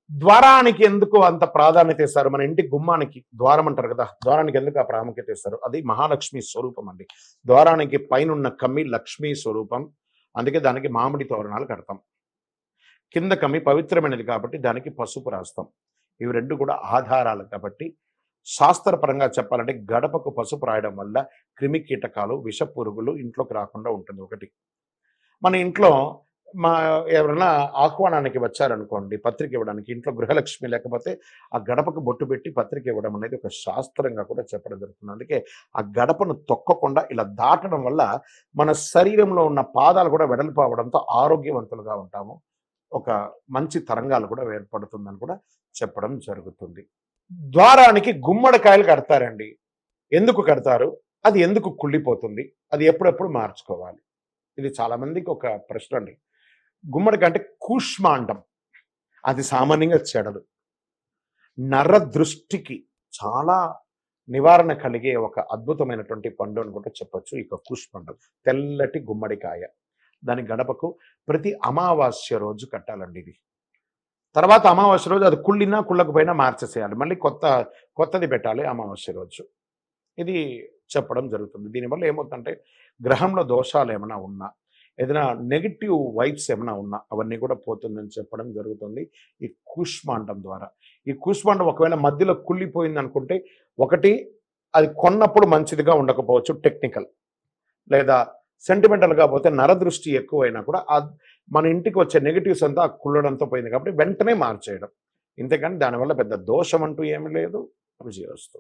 ద్వారానికి ఎందుకు అంత ప్రాధాన్యత ఇస్తారు? మన ఇంటి గుమ్మానికి ద్వారం అంటారు కదా! ద్వారానికి ఎందుకు ఆ ప్రాముఖ్యత ఇస్తారు? అది మహాలక్ష్మి స్వరూపం అండి. ద్వారానికి పైనున్న కమ్మి లక్ష్మీ స్వరూపం. అందుకే దానికి మామిడి తోరణాలు కడతాం. కింద కమ్మి పవిత్రమైనది కాబట్టి దానికి పసుపు రాస్తాం. ఇవి 2 కూడా ఆధారాలు కాబట్టి శాస్త్రపరంగా చెప్పాలంటే గడపకు పసుపు రాయడం వల్ల క్రిమి కీటకాలు, విషపురుగులు ఇంట్లోకి రాకుండా ఉంటుంది ఒకటి. మన ఇంట్లో మా ఎవరైనా ఆహ్వానానికి వచ్చారనుకోండి పత్రిక ఇవ్వడానికి, ఇంట్లో గృహలక్ష్మి లేకపోతే ఆ గడపకు బొట్టు పెట్టి పత్రిక ఇవ్వడం అనేది ఒక శాస్త్రంగా కూడా చెప్పడం జరుగుతుంది. అందుకే ఆ గడపను తొక్కకుండా ఇలా దాటడం వల్ల మన శరీరంలో ఉన్న పాదాలు కూడా వెడల్పు అవ్వడంతో ఆరోగ్యవంతులుగా ఉంటాము. ఒక మంచి తరంగాలు కూడా ఏర్పడుతుందని కూడా చెప్పడం జరుగుతుంది. ద్వారానికి గుమ్మడికాయలు కడతారండి. ఎందుకు కడతారు? అది ఎందుకు కుళ్ళిపోతుంది? అది ఎప్పుడెప్పుడు మార్చుకోవాలి? ఇది చాలా మందికి ఒక ప్రశ్న అండి. గుమ్మడికాయ అంటే కూష్మాండం. అది సామాన్యంగా చెడలు. నరదృష్టికి చాలా నివారణ కలిగే ఒక అద్భుతమైనటువంటి పండు అని కూడా చెప్పొచ్చు. ఇక కూష్మాండం. తెల్లటి గుమ్మడికాయ. దాని గడపకు ప్రతి అమావాస్య రోజు కట్టాలండి ఇది. తర్వాత అమావాస్య రోజు అది కుళ్ళినా, కుళ్ళకపోయినా మార్చేసేయాలి. మళ్ళీ కొత్తది పెట్టాలి అమావాస్య రోజు. ఇది చెప్పడం జరుగుతుంది. దీనివల్ల ఏమవుతుందంటే గ్రహంలో దోషాలు ఏమైనా ఉన్నా, ఏదైనా నెగెటివ్ వైబ్స్ ఏమైనా ఉన్నా అవన్నీ కూడా పోతుందని చెప్పడం జరుగుతుంది ఈ కూష్మాండం ద్వారా. ఈ కూష్మాండం ఒకవేళ మధ్యలో కుళ్ళిపోయింది అనుకుంటే, ఒకటి అది కొన్నప్పుడు మంచిదిగా ఉండకపోవచ్చు టెక్నికల్, లేదా సెంటిమెంటల్‌గా పోతే నరదృష్టి ఎక్కువైనా కూడా మన ఇంటికి వచ్చే నెగెటివ్స్ అంతా కుళ్ళడంతో పోయింది కాబట్టి వెంటనే మార్చేయడం. ఇంతేగాని దానివల్ల పెద్ద దోషం అంటూ ఏమీ లేదు. విజయోస్తు.